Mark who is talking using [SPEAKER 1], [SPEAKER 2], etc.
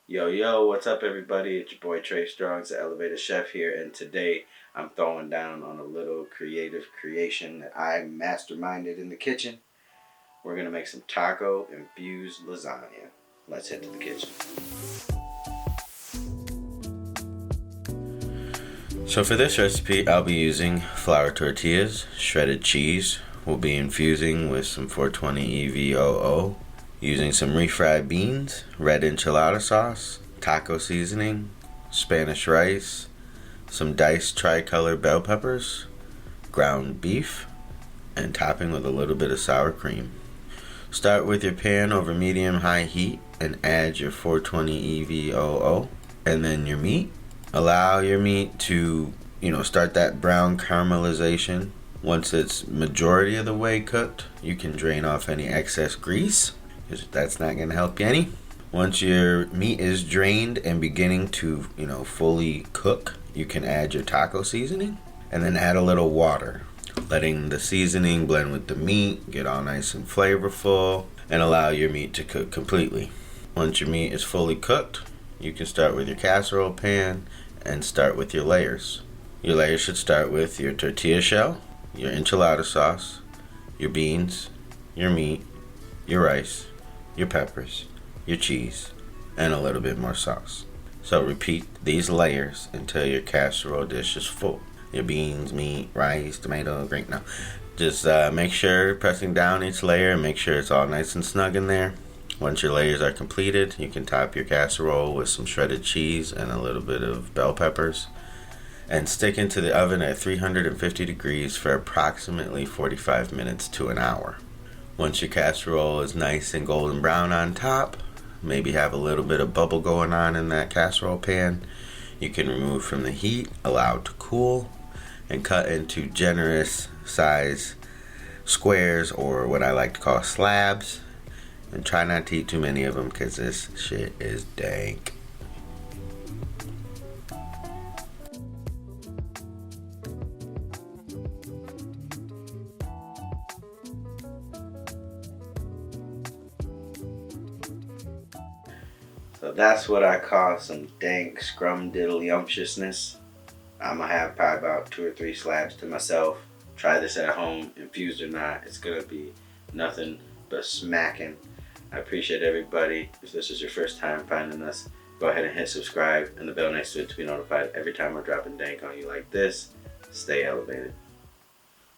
[SPEAKER 1] Yo, what's up, everybody? It's your boy Trey Strong's the Elevator Chef here, and today I'm throwing down on a little creative creation that I masterminded in the kitchen. We're gonna make some taco infused lasagna. Let's head to the kitchen. So for this recipe, I'll be using flour tortillas, shredded cheese. We'll be infusing with some 420 EVOO. Using some refried beans, red enchilada sauce, taco seasoning, Spanish rice, some diced tricolor bell peppers, ground beef, and topping with a little bit of sour cream. Start with your pan over medium-high heat and add your 420 EVOO and then your meat. Allow your meat to, start that brown caramelization. Once it's majority of the way cooked, you can drain off any excess grease, because that's not going to help you any. Once your meat is drained and beginning to, fully cook, you can add your taco seasoning and then add a little water, letting the seasoning blend with the meat, get all nice and flavorful, and allow your meat to cook completely. Once your meat is fully cooked, you can start with your casserole pan and start with your layers. Your layers should start with your tortilla shell, your enchilada sauce, your beans, your meat, your rice, your peppers, your cheese, and a little bit more sauce. So repeat these layers until your casserole dish is full. Your beans, meat, rice, tomato, green. No, just make sure pressing down each layer and make sure it's all nice and snug in there. Once your layers are completed, you can top your casserole with some shredded cheese and a little bit of bell peppers and stick into the oven at 350 degrees for approximately 45 minutes to an hour. Once your casserole is nice and golden brown on top, maybe have a little bit of bubble going on in that casserole pan, you can remove from the heat, allow it to cool, and cut into generous size squares, or what I like to call slabs. And try not to eat too many of them because this shit is dank. So that's what I call some dank scrumdiddlyumptiousness. I'm gonna have probably about 2 or 3 slabs to myself. Try this at home, infused or not. It's gonna be nothing but smacking. I appreciate everybody. If this is your first time finding us, go ahead and hit subscribe and the bell next to it to be notified every time we're dropping dank on you like this. Stay elevated.